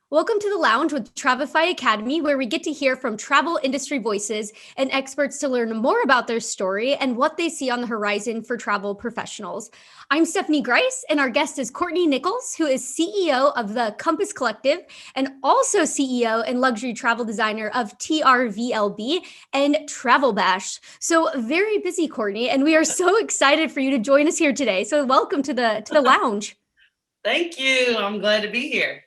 Welcome to the Lounge with Travefy Academy, where we get to hear from travel industry voices and experts to learn more about their story and what they see on the horizon for travel professionals. I'm Stephanie Grice, and our guest is Courtnie Nichols, who is CEO of the Compass Collective and also CEO and luxury travel designer of TRVLB and Travel Bash. So very busy, Courtnie, and we are so excited for you to join us here today. So welcome to the lounge. Thank you. I'm glad to be here.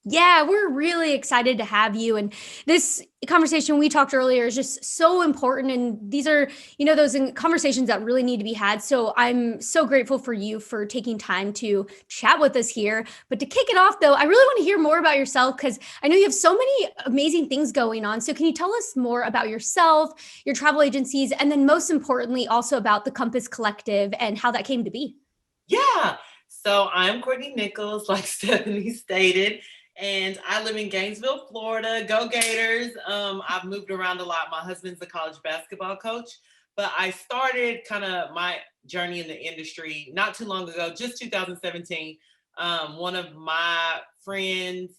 Yeah, we're really excited to have you. And this conversation we talked earlier is just so important. And these are, those conversations that really need to be had. So I'm so grateful for you for taking time to chat with us here. But to kick it off, though, I really want to hear more about yourself because I know you have so many amazing things going on. So can you tell us more about yourself, your travel agencies, and then most importantly, also about the Compass Collective and how that came to be? Yeah. So I'm Courtnie Nichols, like Stephanie stated. And I live in Gainesville, Florida. Go Gators. I've moved around a lot. My husband's a college basketball coach, but I started kind of my journey in the industry not too long ago, just 2017. One of my friends,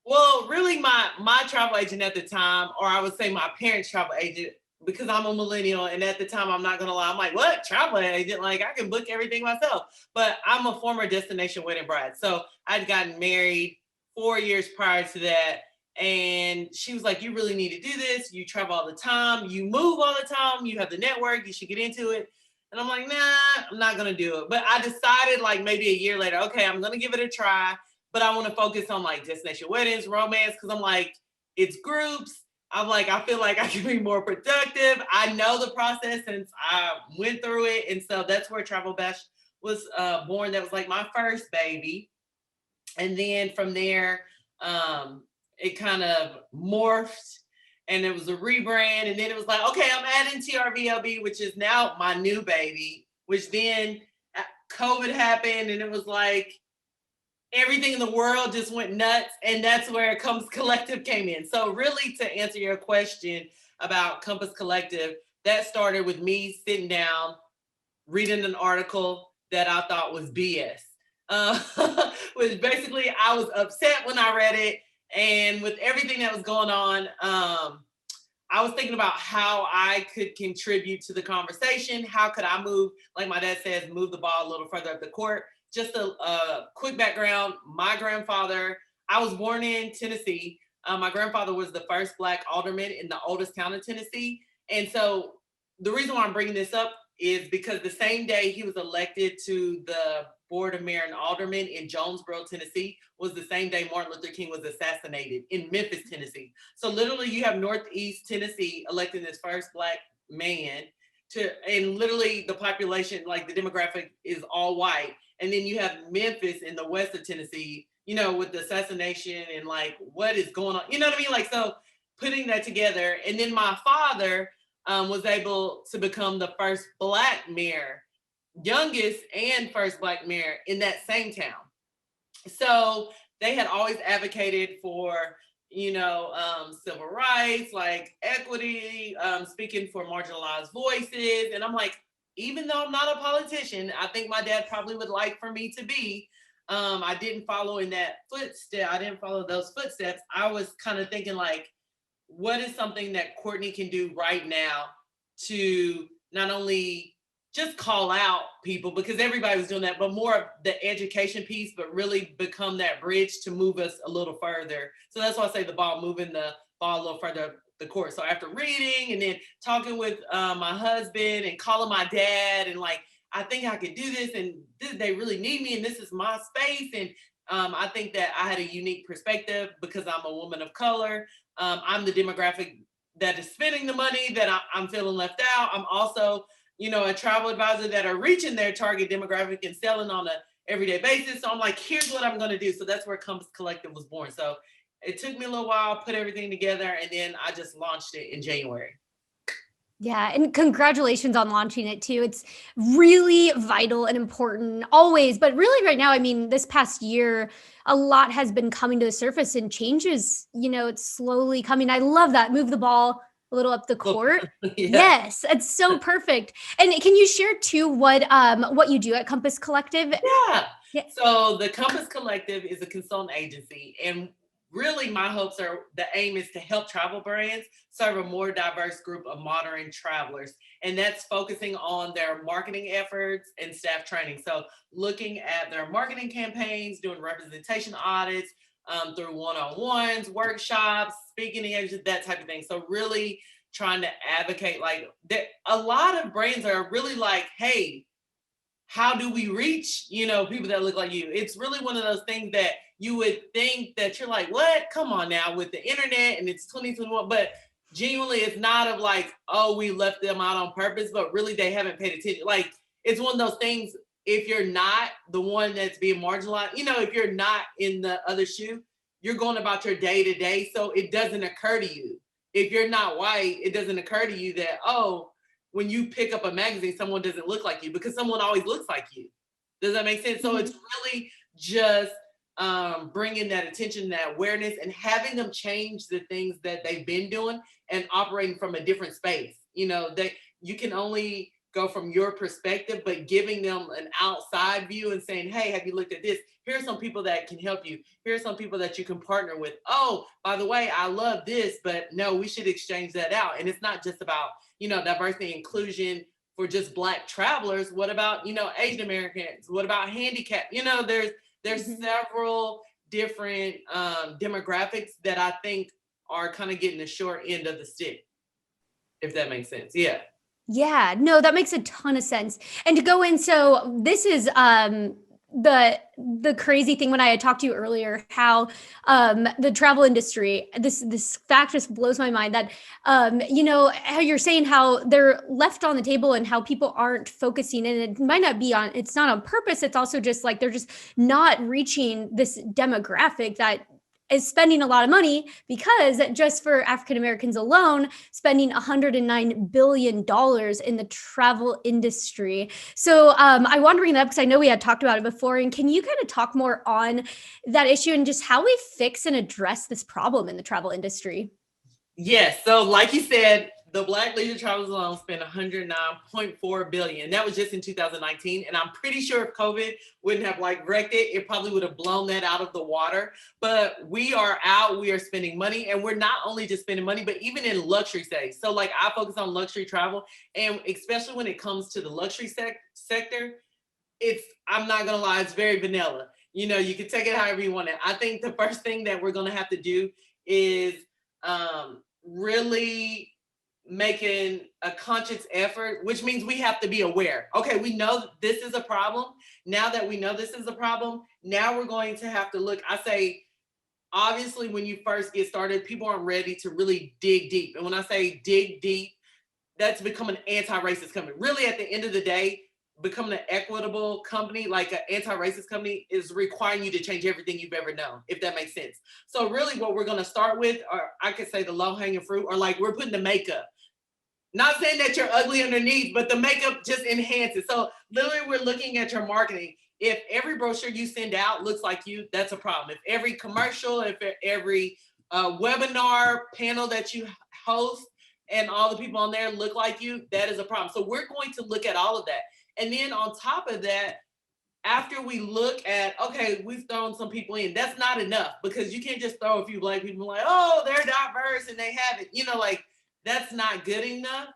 well, really my travel agent at the time, or I would say my parents' travel agent, because I'm a millennial. And at the time, I'm not going to lie, I'm like, what? Travel agent? Like, I can book everything myself. But I'm a former destination wedding bride. So I'd gotten married 4 years prior to that. And she was like, you really need to do this. You travel all the time. You move all the time. You have the network. You should get into it. And I'm like, nah, I'm not going to do it. But I decided like maybe a year later, okay, I'm going to give it a try. But I want to focus on like destination weddings, romance, because I'm like, it's groups. I'm like, I feel like I can be more productive. I know the process since I went through it. And so that's where Travel Bash was born. That was like my first baby. And then from there, it kind of morphed and it was a rebrand. And then it was like, okay, I'm adding TRVLB, which is now my new baby, which then COVID happened and it was like everything in the world just went nuts. And that's where Compass Collective came in. So really to answer your question about Compass Collective, that started with me sitting down, reading an article that I thought was BS. Which basically I was upset when I read it, and with everything that was going on, I was thinking about how I could contribute to the conversation. How could I move, like my dad says, move the ball a little further up the court? Just a quick background. My grandfather, I was born in Tennessee. My grandfather was the first Black alderman in the oldest town in Tennessee. And so the reason why I'm bringing this up is because the same day he was elected to the Board of Mayor and Aldermen in Jonesboro, Tennessee, was the same day Martin Luther King was assassinated in Memphis, Tennessee. So literally you have Northeast Tennessee electing this first Black man and literally the population, like the demographic is all white. And then you have Memphis in the west of Tennessee, with the assassination and like what is going on, you know what I mean? Like, so putting that together. And then my father was able to become the first Black mayor, youngest and first Black mayor in that same town. So they had always advocated for, civil rights, like equity, speaking for marginalized voices. And I'm like, even though I'm not a politician, I think my dad probably would like for me to be. I didn't follow in that footstep. I didn't follow those footsteps. I was kind of thinking like, what is something that Courtnie can do right now to not only just call out people, because everybody was doing that, but more of the education piece, but really become that bridge to move us a little further. So that's why I say moving the ball a little further up the court. So after reading and then talking with my husband and calling my dad and like, I think I could do this and they really need me and this is my space. And I think that I had a unique perspective because I'm a woman of color. I'm the demographic that is spending the money that I'm feeling left out. I'm also, a travel advisor that are reaching their target demographic and selling on a everyday basis. So I'm like, here's what I'm going to do. So that's where Compass Collective was born. So it took me a little while, put everything together, and then I just launched it in January. Yeah, and congratulations on launching it too. It's really vital and important always, but really right now, I mean, this past year, a lot has been coming to the surface and changes, it's slowly coming. I love that. Move the ball a little up the court. Yeah. Yes, it's so perfect. And can you share too what you do at Compass Collective? Yeah. Yeah. So the Compass Collective is a consultant agency, and really my hopes are the aim is to help travel brands serve a more diverse group of modern travelers. And that's focusing on their marketing efforts and staff training. So looking at their marketing campaigns, doing representation audits, through one-on-ones, workshops, speaking engagements, that type of thing. So really trying to advocate, like a lot of brands are really like, hey, how do we reach, people that look like you? It's really one of those things that you would think that you're like, what? Come on now with the internet and it's 2021, but genuinely it's not of like, oh, we left them out on purpose, but really they haven't paid attention. Like it's one of those things, if you're not the one that's being marginalized, if you're not in the other shoe, you're going about your day to day. So it doesn't occur to you. If you're not white, it doesn't occur to you that, oh, when you pick up a magazine, someone doesn't look like you because someone always looks like you. Does that make sense? So it's really just bringing that attention, that awareness, and having them change the things that they've been doing and operating from a different space. That you can only go from your perspective, but giving them an outside view and saying, hey, have you looked at this? Here are some people that can help you. Here are some people that you can partner with. Oh, by the way, I love this, but no, we should exchange that out. And it's not just about, diversity and inclusion for just Black travelers. What about, Asian Americans? What about handicapped? There's several different demographics that I think are kind of getting the short end of the stick, if that makes sense. Yeah. Yeah, no, that makes a ton of sense. And to go in, so this is the crazy thing when I had talked to you earlier, how the travel industry, this fact just blows my mind that how you're saying how they're left on the table and how people aren't focusing, and it might not be on, it's not on purpose, it's also just like they're just not reaching this demographic that is spending a lot of money, because just for African Americans alone, spending $109 billion in the travel industry. So I want to bring that up because I know we had talked about it before. And can you kind of talk more on that issue and just how we fix and address this problem in the travel industry? Yes. So like you said, the Black leisure travelers alone spent $109.4 billion. That was just in 2019. And I'm pretty sure if COVID wouldn't have wrecked it, it probably would have blown that out of the water. But we are out, we are spending money, and we're not only just spending money, but even in luxury stays. So I focus on luxury travel, and especially when it comes to the luxury sector, I'm not gonna lie, it's very vanilla. You can take it however you want it. I think the first thing that we're gonna have to do is really making a conscious effort, which means we have to be aware. Okay, we know this is a problem. Now that we know this is a problem, now we're going to have to look. I say, obviously, when you first get started, people aren't ready to really dig deep. And when I say dig deep, that's becoming an anti-racist company. Really, at the end of the day, becoming an equitable company, like an anti-racist company, is requiring you to change everything you've ever known, if that makes sense. So really what we're going to start with, or I could say the low-hanging fruit, or we're putting the makeup. Not saying that you're ugly underneath, but the makeup just enhances. So literally we're looking at your marketing. If every brochure you send out looks like you, that's a problem. If every commercial, if every webinar panel that you host and all the people on there look like you, that is a problem. So we're going to look at all of that. And then on top of that, after we look at, okay, we've thrown some people in, that's not enough, because you can't just throw a few Black people like, oh, they're diverse and they have it, that's not good enough.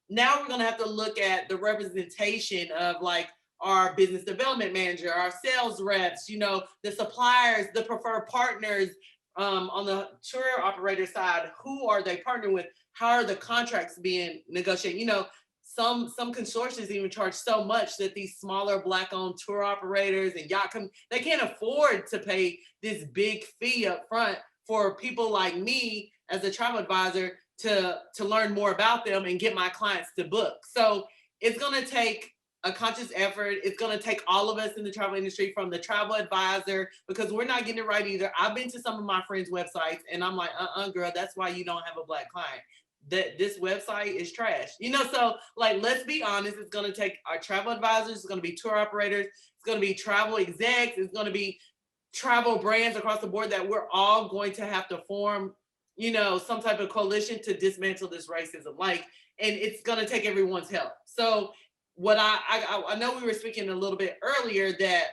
Now we're going to have to look at the representation of our business development manager, our sales reps, the suppliers, the preferred partners, on the tour operator side, who are they partnering with? How are the contracts being negotiated? Some consortiums even charge so much that these smaller Black-owned tour operators and yacht companies, they can't afford to pay this big fee up front for people like me as a travel advisor to learn more about them and get my clients to book. So it's going to take a conscious effort. It's going to take all of us in the travel industry, from the travel advisor, because we're not getting it right either. I've been to some of my friends' websites and I'm like, girl, that's why you don't have a Black client. That this website is trash. So let's be honest, it's going to take our travel advisors, it's going to be tour operators, it's going to be travel execs, it's going to be travel brands across the board that we're all going to have to form some type of coalition to dismantle this racism. Like, and it's going to take everyone's help. So what I know we were speaking a little bit earlier that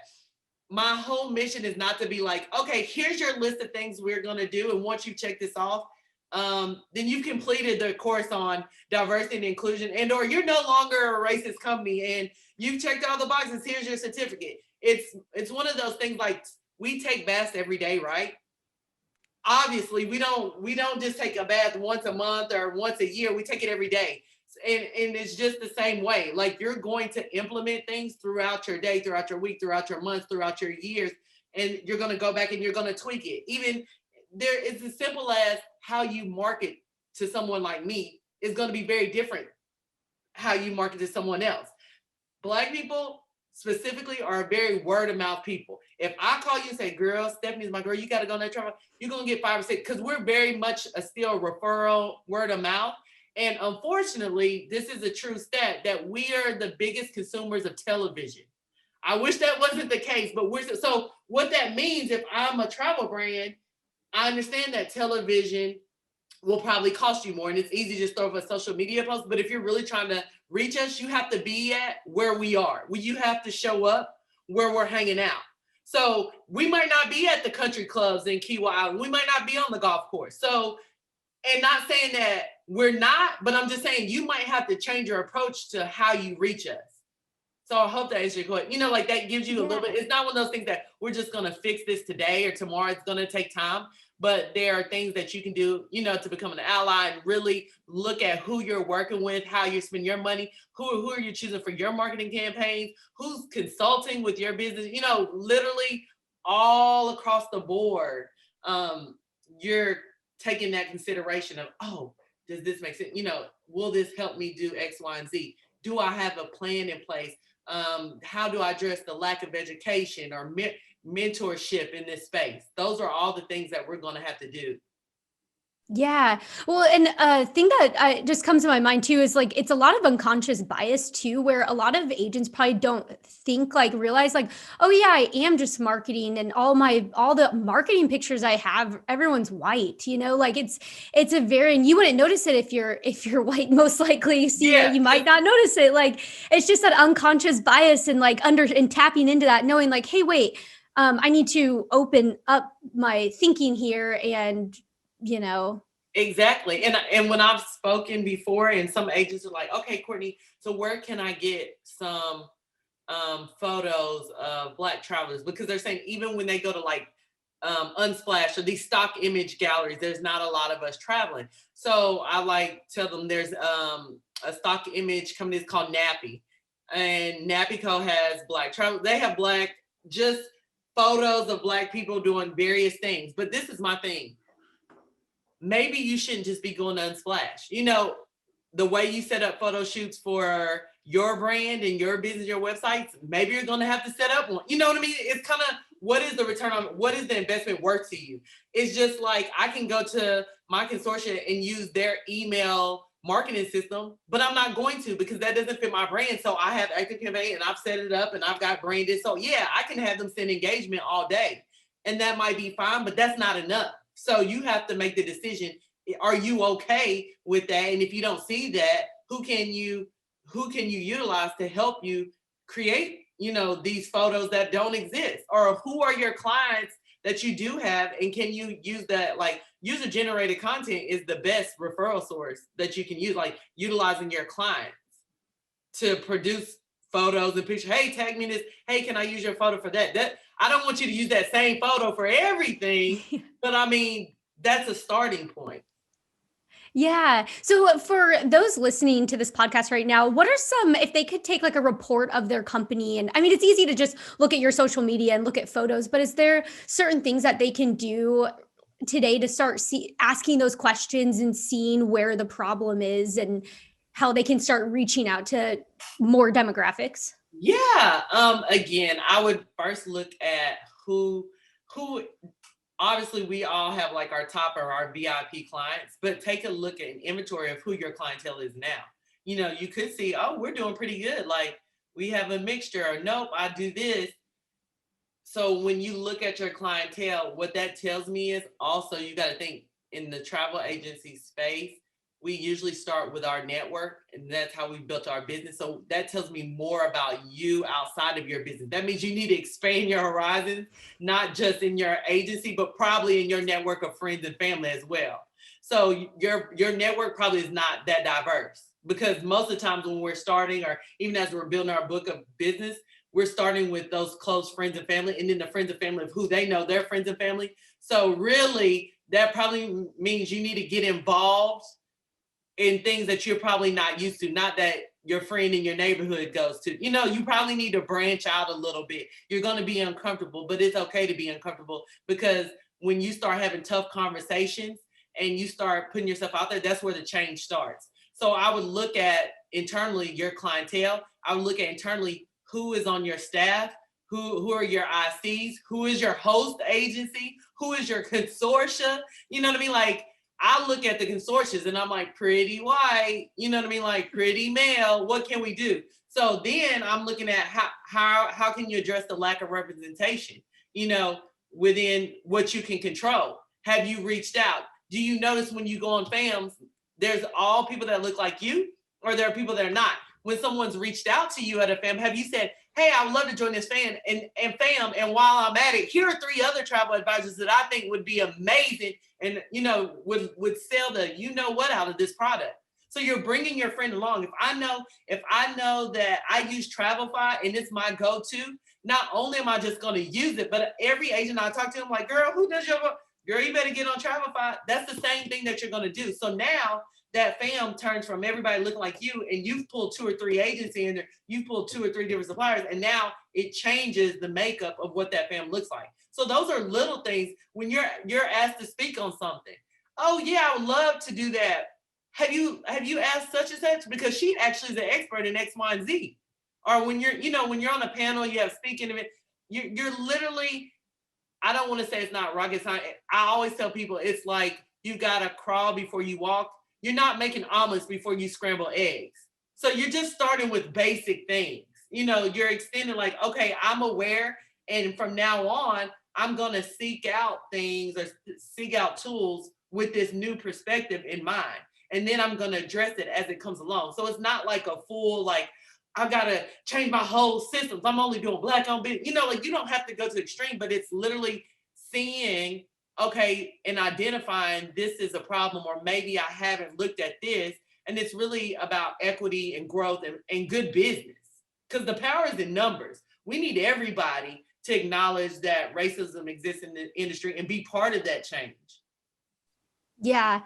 my whole mission is not to be like, okay, here's your list of things we're going to do. And once you check this off, then you've completed the course on diversity and inclusion, and or you're no longer a racist company and you've checked all the boxes. Here's your certificate. It's one of those things like we take baths every day, right? Obviously, we don't just take a bath once a month or once a year. We take it every day. And it's just the same way. Like, you're going to implement things throughout your day, throughout your week, throughout your months, throughout your years, and you're going to go back and you're going to tweak it. Even there, it's as simple as how you market to someone like me is going to be very different how you market to someone else. Black people specifically are very word of mouth people. If I call you and say, girl, Stephanie's my girl, you got to go on that travel, you're going to get 5 or 6, because we're very much a still referral, word of mouth. And unfortunately, this is a true stat that we are the biggest consumers of television. I wish that wasn't the case, but so what that means, if I'm a travel brand, I understand that television will probably cost you more, and it's easy to just throw up a social media post. But if you're really trying to reach us, you have to be at where we are. You have to show up where we're hanging out. So we might not be at the country clubs in Kiawah Island. We might not be on the golf course. So, and not saying that we're not, but I'm just saying you might have to change your approach to how you reach us. So I hope that answers your question. Like, that gives you a little bit. It's not one of those things that we're just going to fix this today or tomorrow. It's going to take time. But there are things that you can do, to become an ally and really look at who you're working with, how you spend your money, who are you choosing for your marketing campaigns, who's consulting with your business, literally all across the board. You're taking that consideration of, oh, does this make sense? Will this help me do X, Y, and Z? Do I have a plan in place? How do I address the lack of education or mentorship in this space? Those are all the things that we're going to have to do. Yeah. Well, and a thing that just comes to my mind too is like, it's a lot of unconscious bias too, where a lot of agents probably don't realize like, oh yeah, I am just marketing, and all the marketing pictures I have, everyone's white, like it's a very, and you wouldn't notice it if you're white, most likely. So you might not notice it. Like, it's just that unconscious bias, and like and tapping into that, knowing like, hey, wait, I need to open up my thinking here, and Exactly. And when I've spoken before, and some agents are like, okay, Courtnie, so where can I get some photos of Black travelers? Because they're saying even when they go to like Unsplash or these stock image galleries, there's not a lot of us traveling. So I tell them there's a stock image company called Nappy, and Nappy Co has Black travel. They have Black, just photos of Black people doing various things. But this is my thing. Maybe you shouldn't just be going to Unsplash. The way you set up photo shoots for your brand and your business, your websites, maybe you're going to have to set up one. You know what I mean? It's kind of, what is the return on, what is the investment worth to you? It's just like, I can go to my consortia and use their email marketing system, but I'm not going to, because that doesn't fit my brand. So I have ActiveCampaign and I've set it up and I've got branded. So yeah, I can have them send engagement all day, and that might be fine, but that's not enough. So you have to make the decision. Are you okay with that? And if you don't see that, who can you utilize to help you create, these photos that don't exist? Or who are your clients that you do have? And can you use that? Like, user generated content is the best referral source that you can use, like utilizing your clients to produce photos and pictures. Hey, tag me in this. Hey, can I use your photo for that? I don't want you to use that same photo for everything, but I mean, that's a starting point. Yeah. So for those listening to this podcast right now, what are some, if they could take like a report of their company, and I mean, it's easy to just look at your social media and look at photos, but is there certain things that they can do today to start asking those questions and seeing where the problem is and how they can start reaching out to more demographics? Yeah. Again, I would first look at who obviously we all have like our top or our VIP clients, but take a look at an inventory of who your clientele is now. You could see, oh, we're doing pretty good. Like, we have a mixture, or nope, I do this. So when you look at your clientele, what that tells me is also, you got to think, in the travel agency space, we usually start with our network, and that's how we built our business. So that tells me more about you outside of your business. That means you need to expand your horizons, not just in your agency, but probably in your network of friends and family as well. So your network probably is not that diverse, because most of the times when we're starting, or even as we're building our book of business, we're starting with those close friends and family, and then the friends and family of who they know, their friends and family. So really, that probably means you need to get involved in things that you're probably not used to, not that your friend in your neighborhood goes to. You probably need to branch out a little bit. You're going to be uncomfortable, but it's okay to be uncomfortable, because when you start having tough conversations and you start putting yourself out there, that's where the change starts. So I would look at internally your clientele. I would look at internally who is on your staff, who are your ICs, who is your host agency, who is your consortia. You know what I mean? Like, I look at the consortiums and I'm like, pretty white, you know what I mean? Like, pretty male, what can we do? So then I'm looking at how can you address the lack of representation, within what you can control. Have you reached out? Do you notice when you go on FAMs, there's all people that look like you, or there are people that are not? When someone's reached out to you at a FAM, have you said, hey, I would love to join this FAM, and FAM, and while I'm at it, here are 3 other travel advisors that I think would be amazing and, would sell the what out of this product. So you're bringing your friend along. If I know that I use Travelify and it's my go-to, not only am I just going to use it, but every agent I talk to, I'm like, girl, who does your, girl, you better get on Travelify. That's the same thing that you're going to do. So now that FAM turns from everybody looking like you, and you've pulled 2 or 3 agents in there, you pulled 2 or 3 different suppliers, and now it changes the makeup of what that FAM looks like. So those are little things when you're asked to speak on something. Oh yeah, I would love to do that. Have you asked such and such? Because she actually is an expert in X, Y, and Z. Or when you're on a panel, you have speaking of it, you're literally, I don't want to say it's not rocket science. I always tell people it's like you gotta crawl before you walk. You're not making omelets before you scramble eggs. So you're just starting with basic things. You're extending like, okay, I'm aware, and from now on, I'm going to seek out things or seek out tools with this new perspective in mind. And then I'm going to address it as it comes along. So it's not like a full, like, I got to change my whole systems. I'm only doing Black on business. Like, you don't have to go to the extreme, but it's literally seeing, okay, and identifying this is a problem, or maybe I haven't looked at this. And it's really about equity and growth and good business, because the power is in numbers. We need everybody to acknowledge that racism exists in the industry and be part of that change. Yeah,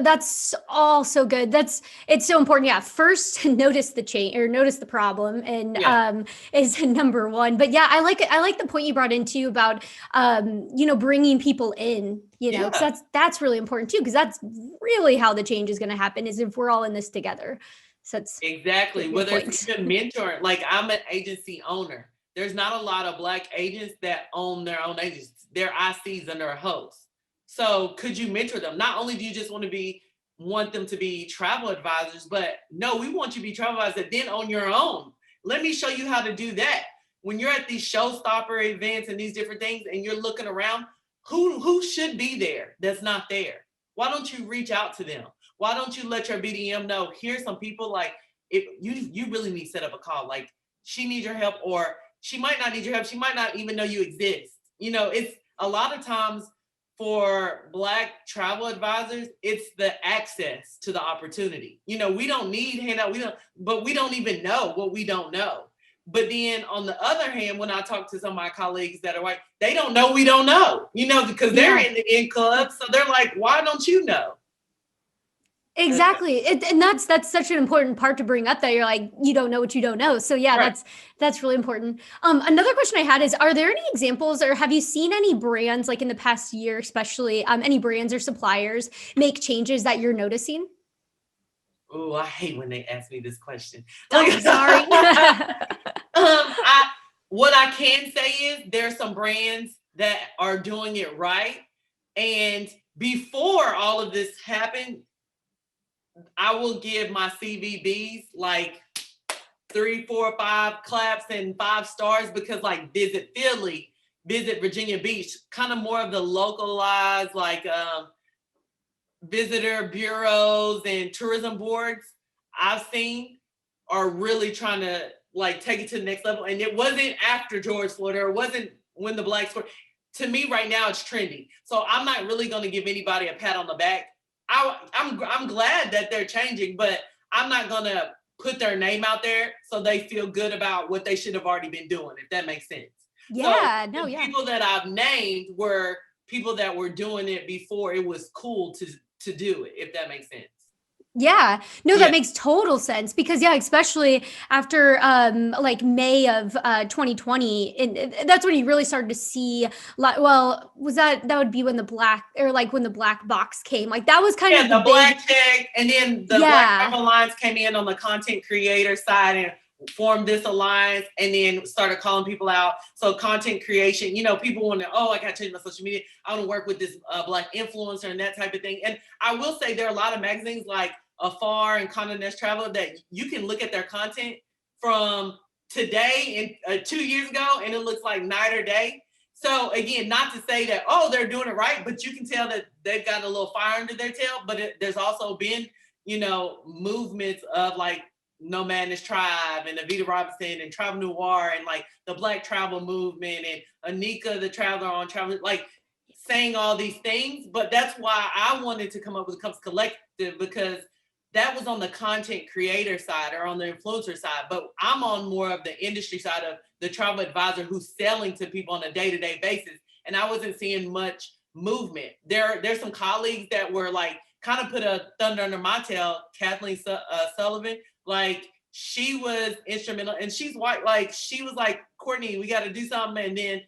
that's all so good. It's so important. Yeah, first notice the change or notice the problem, and is number one. But yeah, I like the point you brought into about bringing people in. Because that's really important too. Because that's really how the change is going to happen, is if we're all in this together. So that's exactly whether it's even mentoring. Like, I'm an agency owner. There's not a lot of Black agents that own their own agents. They're ICs and they're hosts. So could you mentor them? Not only do you just want them to be travel advisors, but no, we want you to be travel advisors that then own your own. Let me show you how to do that. When you're at these showstopper events and these different things, and you're looking around, who should be there that's not there? Why don't you reach out to them? Why don't you let your BDM know, here's some people, like, if you really need to set up a call, like, she needs your help, or she might not need your help. She might not even know you exist. It's a lot of times for Black travel advisors, it's the access to the opportunity. We don't need handout. But we don't even know what we don't know. But then on the other hand, when I talk to some of my colleagues that are white, they don't know we don't know, because they're in the in club. So they're like, why don't you know? Exactly. And that's such an important part to bring up, that you're like, you don't know what you don't know. So yeah, right. That's really important. Another question I had is, are there any examples, or have you seen any brands, like in the past year, especially any brands or suppliers make changes that you're noticing? Oh, I hate when they ask me this question. I'm sorry. What I can say is there's some brands that are doing it right. And before all of this happened, I will give my CVVs like 3, 4, 5 claps and 5 stars, because like Visit Philly, Visit Virginia Beach, kind of more of the localized, like visitor bureaus and tourism boards I've seen are really trying to like take it to the next level. And it wasn't after George Floyd, or it wasn't when the Black Square. To me, right now, it's trendy. So I'm not really going to give anybody a pat on the back. I'm glad that they're changing, but I'm not going to put their name out there so they feel good about what they should have already been doing, if that makes sense. Yeah, So no, the yeah. people that I've named were people that were doing it before it was cool to do it, if that makes sense. Yeah, no, Yeah. that makes total sense because yeah, especially after like May of 2020, and that's when you really started to see like, well, was that would be when the black or like when the black box came. Like that was kind Yeah, of the the black big. check, and then the Black Yeah. Travel Alliance came in on the content creator side and formed this alliance, and then started calling people out. So content creation, you know, people want to, oh, I got to change my social media. I want to work with this black influencer and that type of thing. And I will say there are a lot of magazines like Afar and Condé Nast Travel that you can look at their content from today and 2 years ago, and it looks like night or day. So again, not to say that, oh, they're doing it right, but you can tell that they've got a little fire under their tail. But there's also been, you know, movements of like Nomadness Tribe and Avita Robinson and Travel Noir and like the Black Travel movement and Anika, the traveler on travel, like saying all these things. But that's why I wanted to come up with Comes Collective, because that was on the content creator side or on the influencer side, but I'm on more of the industry side of the travel advisor who's selling to people on a day-to-day basis. And I wasn't seeing much movement. There's some colleagues that were like, kind of put a thunder under my tail. Kathleen Sullivan, like she was instrumental, and she's white. Like she was like, Courtney, we got to do something. And then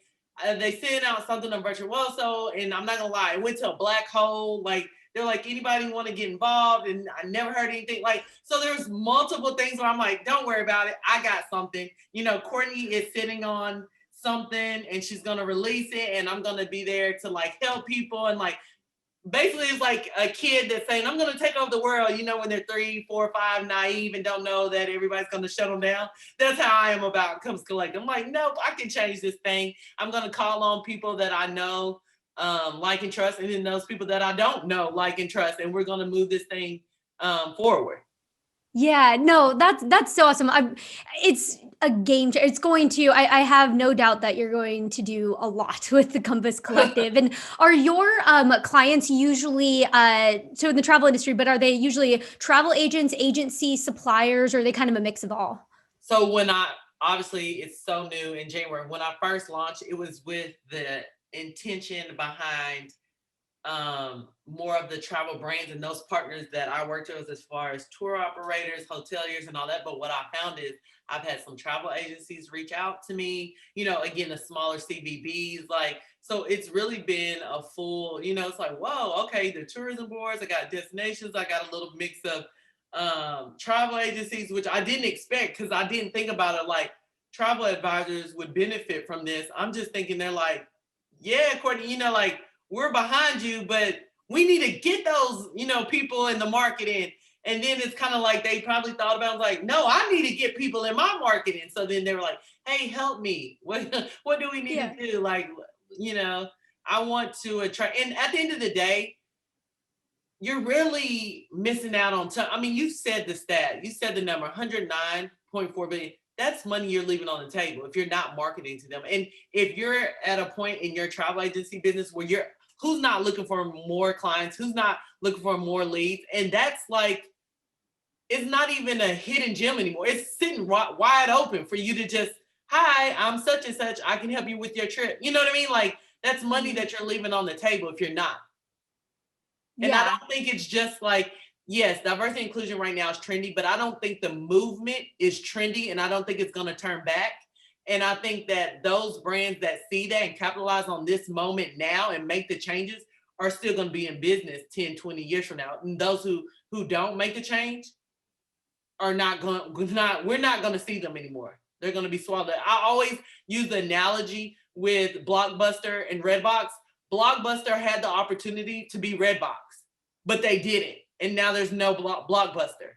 they sent out something on virtual. Well, so, and I'm not gonna lie, it went to a black hole. Like they're like, anybody want to get involved? And I never heard anything. Like, so there's multiple things where I'm like, don't worry about it. I got something. You know, Courtney is sitting on something and she's going to release it. And I'm going to be there to like help people. And like, basically it's like a kid that's saying, I'm going to take over the world. You know, when they're 3, 4, 5, naive and don't know that everybody's going to shut them down. That's how I am about Comes Collect. I'm like, nope, I can change this thing. I'm going to call on people that I know, like and trust, and then those people that I don't know, like and trust, and we're going to move this thing forward. Yeah, no, that's so awesome. It's a game changer. It's going to, I have no doubt that you're going to do a lot with the Compass Collective. And are your clients usually, so in the travel industry, but are they usually travel agents, agencies, suppliers, or are they kind of a mix of all? So obviously it's so new in January. When I first launched, it was with the intention behind more of the travel brands and those partners that I worked with as far as tour operators, hoteliers, and all that. But what I found is I've had some travel agencies reach out to me, you know, again, the smaller CVVs, like, so it's really been a full, you know, it's like, whoa, okay, the tourism boards, I got destinations, I got a little mix of travel agencies, which I didn't expect because I didn't think about it like travel advisors would benefit from this. I'm just thinking they're like, yeah, Courtney, you know, like, we're behind you, but we need to get those, you know, people in the market in. And then it's kind of like they probably thought about, like, no, I need to get people in my marketing. So then they were like, hey, help me. What do we need to do? Like, you know, I want to attract. And at the end of the day, you're really missing out on time. I mean, you said the stat, you said the number, 109.4 billion. That's money you're leaving on the table if you're not marketing to them. And if you're at a point in your travel agency business where who's not looking for more clients, who's not looking for more leads, and that's like, it's not even a hidden gem anymore. It's sitting wide open for you to just, hi, I'm such and such, I can help you with your trip. You know what I mean? Like, that's money that you're leaving on the table if you're not. And I don't think it's just like, yes, diversity and inclusion right now is trendy, but I don't think the movement is trendy, and I don't think it's going to turn back. And I think that those brands that see that and capitalize on this moment now and make the changes are still going to be in business 10, 20 years from now. And those who don't make the change are we're not going to see them anymore. They're going to be swallowed. I always use the analogy with Blockbuster and Redbox. Blockbuster had the opportunity to be Redbox, but they didn't. And now there's no Blockbuster.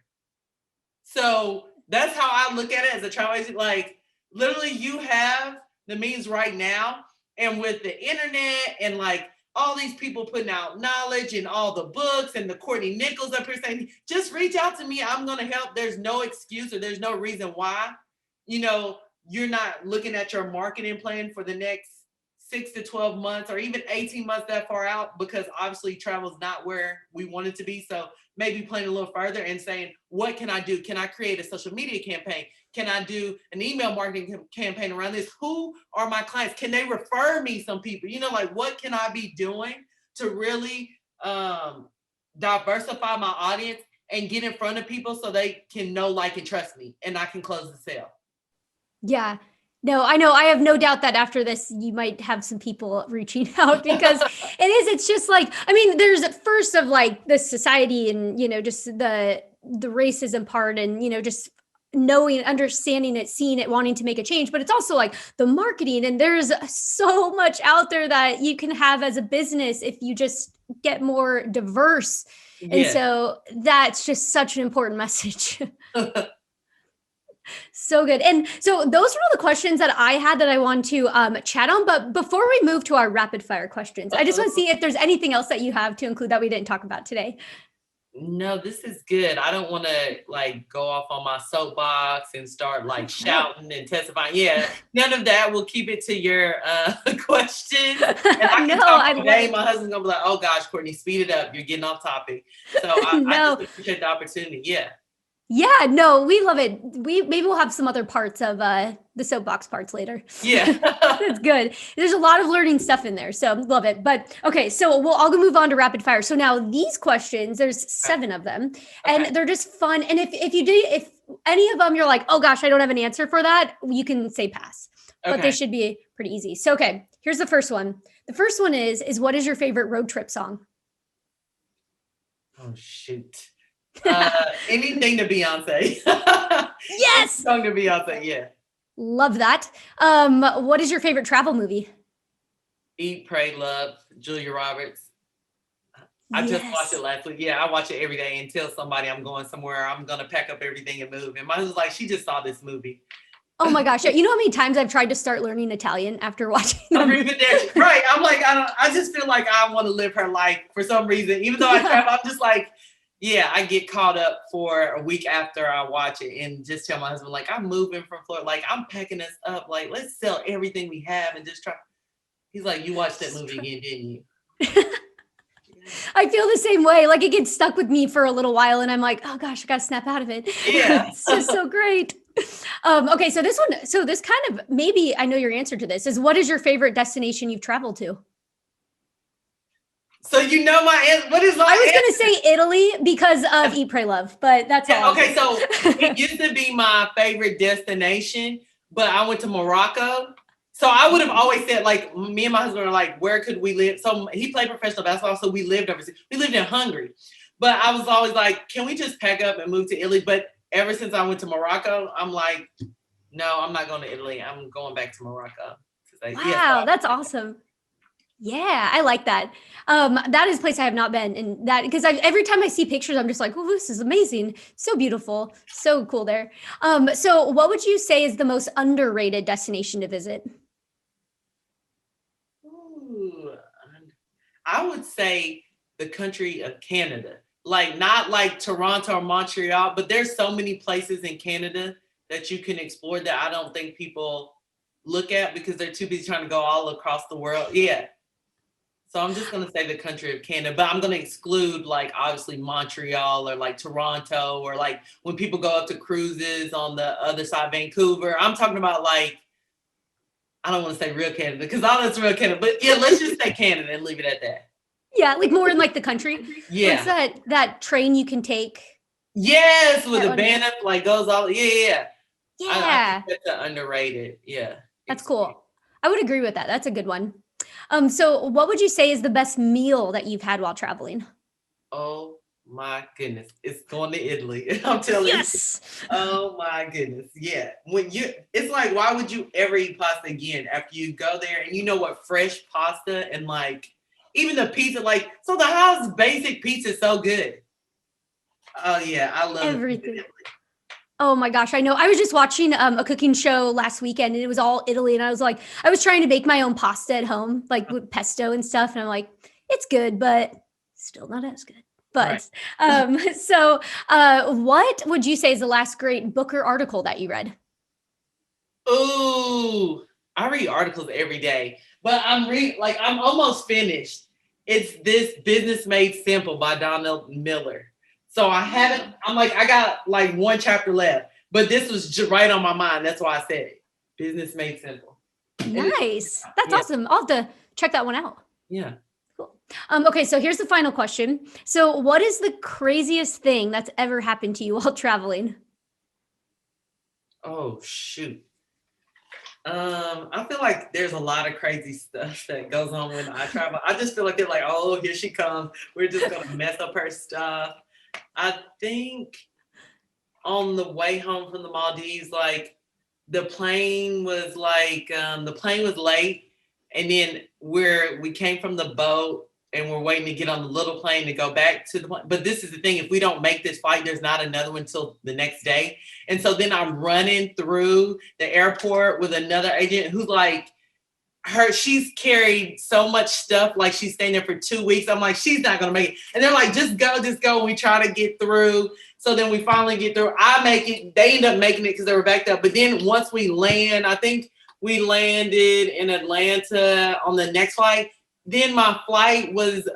So that's how I look at it as a travel agent. Like, literally, you have the means right now. And with the internet and like all these people putting out knowledge and all the books and the Courtnie Nichols up here saying, just reach out to me. I'm going to help. There's no excuse or there's no reason why, you're not looking at your marketing plan for the next 6 to 12 months or even 18 months that far out, because obviously travel is not where we want it to be. So maybe planning a little further and saying, what can I do? Can I create a social media campaign? Can I do an email marketing campaign around this? Who are my clients? Can they refer me some people? What can I be doing to really diversify my audience and get in front of people so they can know, like, and trust me, and I can close the sale? Yeah. No, I know. I have no doubt that after this, you might have some people reaching out because it's just like, I mean, there's first of like the society and, just the racism part and, just knowing, understanding it, seeing it, wanting to make a change, but it's also like the marketing, and there's so much out there that you can have as a business if you just get more diverse. Yeah. And so that's just such an important message. So good. And so those are all the questions that I had that I want to chat on. But before we move to our rapid fire questions, I just want to see if there's anything else that you have to include that we didn't talk about today. No, this is good. I don't want to go off on my soapbox and start shouting and testifying. Yeah, none of that. We'll keep it to your questions. And I can talk today. My husband's gonna be like, "Oh gosh, Courtnie, speed it up. You're getting off topic." So I just appreciate the opportunity. Yeah. Yeah, no, we love it. Maybe we'll have some other parts of the soapbox parts later. Yeah. That's good. There's a lot of learning stuff in there, so love it. But okay, so I'll move on to rapid fire. So now these questions, there's 7 of them, and they're just fun. And if any of them you're like, oh gosh, I don't have an answer for that, you can say pass. But they should be pretty easy. So here's the first one. The first one is what is your favorite road trip song? Oh shoot. Anything to Beyonce. Yes. Song to Beyonce, yeah. Love that. What is your favorite travel movie? Eat, Pray, Love, Julia Roberts. I just watched it last week. Yeah, I watch it every day and tell somebody I'm going somewhere. I'm going to pack up everything and move. And my husband's like, she just saw this movie. Oh my gosh. You know how many times I've tried to start learning Italian after watching them? Right. I'm like, I just feel like I want to live her life for some reason. Even though I travel, I'm just like, yeah, I get caught up for a week after I watch it and just tell my husband, like, I'm moving from Florida. I'm packing us up. Let's sell everything we have and just try. He's like, you watched that movie again, didn't you? I feel the same way. It gets stuck with me for a little while and I'm like, oh gosh, I got to snap out of it. Yeah. It's just so great. Okay. So this kind of, maybe I know your answer to this is, what is your favorite destination you've traveled to? So you know my answer. What is my I was going to say Italy because of Eat, Pray, Love, but that's all. Okay, so it used to be my favorite destination, but I went to Morocco. So I would have always said, me and my husband are like, where could we live? So he played professional basketball, so we lived overseas. We lived in Hungary. But I was always like, can we just pack up and move to Italy? But ever since I went to Morocco, I'm like, no, I'm not going to Italy. I'm going back to Morocco. Wow, that's awesome. Yeah, I like that. That is a place I have not been, and that because every time I see pictures, I'm just like, oh, this is amazing, so beautiful, so cool there. So what would you say is the most underrated destination to visit? Ooh, I would say the country of Canada. Not like Toronto or Montreal, but there's so many places in Canada that you can explore that I don't think people look at because they're too busy trying to go all across the world. Yeah. So I'm just going to say the country of Canada, but I'm going to exclude obviously Montreal or Toronto or when people go up to cruises on the other side of Vancouver. I'm talking about I don't want to say real Canada because all that's real Canada, but yeah, let's just say Canada and leave it at that. Yeah, more in the country. Yeah. What's that train you can take? Yes, with a band up goes all. Yeah. Yeah. I think that's underrated. Yeah. That's cool. I would agree with that. That's a good one. So what would you say is the best meal that you've had while traveling? Oh my goodness. It's going to Italy. I'm telling you. Oh my goodness. Yeah. It's why would you ever eat pasta again after you go there and you know what fresh pasta and even the pizza, so the house basic pizza is so good. Oh yeah. I love everything. Oh my gosh, I know. I was just watching a cooking show last weekend and it was all Italy. And I was trying to make my own pasta at home, like with pesto and stuff. And I'm like, it's good, but still not as good. Right. But what would you say is the last great book or article that you read? Ooh, I read articles every day, but I'm almost finished. It's This Business Made Simple by Donald Miller. So I got like one chapter left, but this was just right on my mind. That's why I said it. Business Made Simple. Nice. That's awesome. I'll have to check that one out. Yeah. Cool. Okay, so here's the final question. So what is the craziest thing that's ever happened to you while traveling? Oh, shoot. I feel like there's a lot of crazy stuff that goes on when I travel. I just feel like they're like, oh, here she comes. We're just gonna mess up her stuff. I think on the way home from the Maldives, like the plane was late, and then we came from the boat and we're waiting to get on the little plane to go back to the plane. But this is the thing, if we don't make this flight, there's not another one until the next day. And so then I'm running through the airport with another agent who's like, she's carried so much stuff, like she's staying there for 2 weeks. I'm like, she's not gonna make it. And they're like, just go. And we try to get through. So then we finally get through. I make it. They end up making it because they were backed up. But then once we land, I think we landed in Atlanta on the next flight. Then my flight was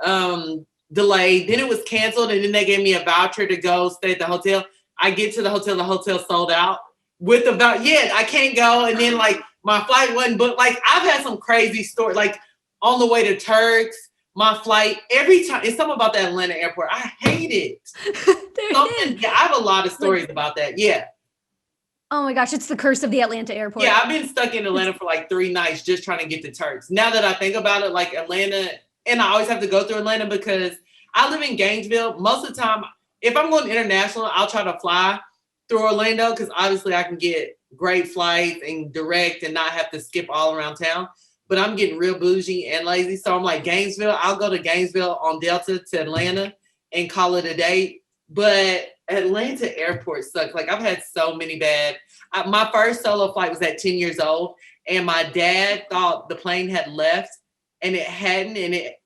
delayed. Then it was canceled. And then they gave me a voucher to go stay at the hotel. I get to the hotel sold out with the voucher. Yeah, I can't go. And then like my flight wasn't booked. Like I've had some crazy stories. Like on the way to Turks, my flight, every time, it's something about the Atlanta airport. I hate it. Yeah, I have a lot of stories about that. Yeah. Oh my gosh, it's the curse of the Atlanta airport. Yeah, I've been stuck in Atlanta for like 3 nights just trying to get to Turks. Now that I think about it, like Atlanta, and I always have to go through Atlanta because I live in Gainesville. Most of the time, if I'm going international, I'll try to fly through Orlando because obviously I can get great flights and direct and not have to skip all around town. But I'm getting real bougie and lazy. So I'm like, Gainesville, I'll go to Gainesville on Delta to Atlanta and call it a day. But Atlanta airport sucks. Like I've had so many my first solo flight was at 10 years old and my dad thought the plane had left and it hadn't, and it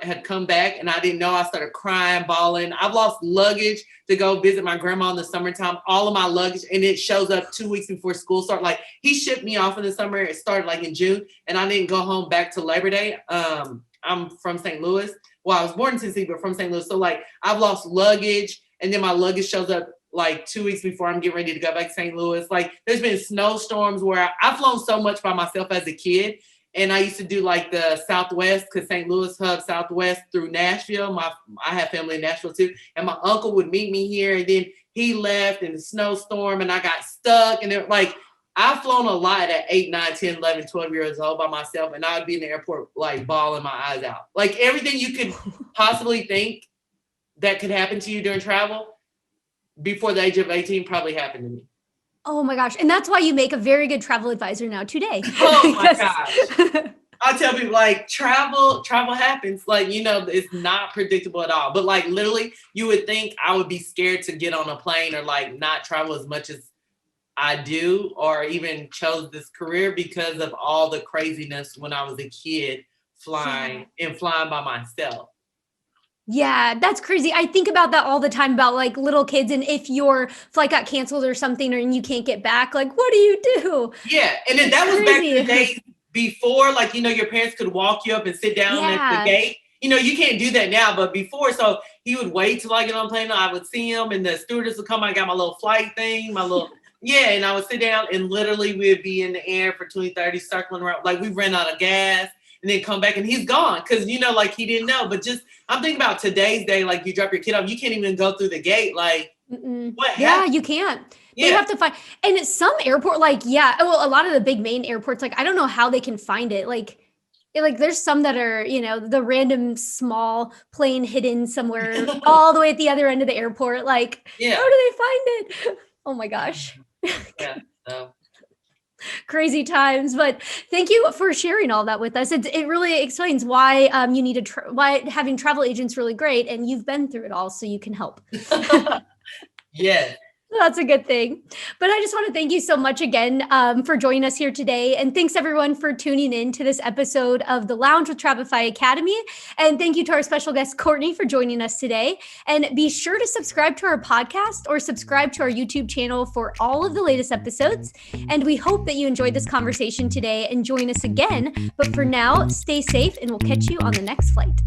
had come back and I didn't know. I started crying, bawling. I've lost luggage to go visit my grandma in the summertime, all of my luggage, and it shows up 2 weeks before school started. Like he shipped me off in the summer. It started like in June and I didn't go home back to Labor Day. I'm from St. Louis. Well, I was born in Tennessee, but from St. Louis. So like I've lost luggage and then my luggage shows up like 2 weeks before I'm getting ready to go back to St. Louis. Like there's been snowstorms where I've flown so much by myself as a kid. And I used to do like the Southwest because St. Louis hub Southwest through Nashville. I have family in Nashville too. And my uncle would meet me here and then he left in the snowstorm and I got stuck. And it, like I've flown a lot at 8, 9, 10, 11, 12 years old by myself. And I would be in the airport like bawling my eyes out. Like everything you could possibly think that could happen to you during travel before the age of 18 probably happened to me. Oh my gosh. And that's why you make a very good travel advisor now today. Oh my gosh. I tell people like travel happens. Like, you know, it's not predictable at all. But like literally you would think I would be scared to get on a plane or like not travel as much as I do or even chose this career because of all the craziness when I was a kid flying by myself. Yeah, that's crazy. I think about that all the time about like little kids and if your flight got canceled or something or and you can't get back, like what do you do? Yeah, and then that was back in the days before, like, you know, your parents could walk you up and sit down at the gate. You know, you can't do that now, but before, so he would wait till I get on the plane. I would see him and the stewardess would come. I got my little flight thing, and I would sit down and literally we'd be in the air for 20, 30 circling around. Like we ran out of gas. And then come back and he's gone because, you know, like he didn't know. But just I'm thinking about today's day, like you drop your kid off, you can't even go through the gate. Like, what happened? Yeah, you can't. Yeah. They have to find. And at some airport, like, yeah, well, a lot of the big main airports, like, I don't know how they can find it. Like there's some that are, you know, the random small plane hidden somewhere all the way at the other end of the airport. Like, how do they find it? Oh my gosh. Yeah. So. Crazy times, but thank you for sharing all that with us. It really explains why you need why having travel agents really great, and you've been through it all, so you can help. Yeah, that's a good thing. But I just want to thank you so much again for joining us here today. And thanks everyone for tuning in to this episode of The Lounge with Travefy Academy. And thank you to our special guest, Courtnie, for joining us today. And be sure to subscribe to our podcast or subscribe to our YouTube channel for all of the latest episodes. And we hope that you enjoyed this conversation today and join us again. But for now, stay safe and we'll catch you on the next flight.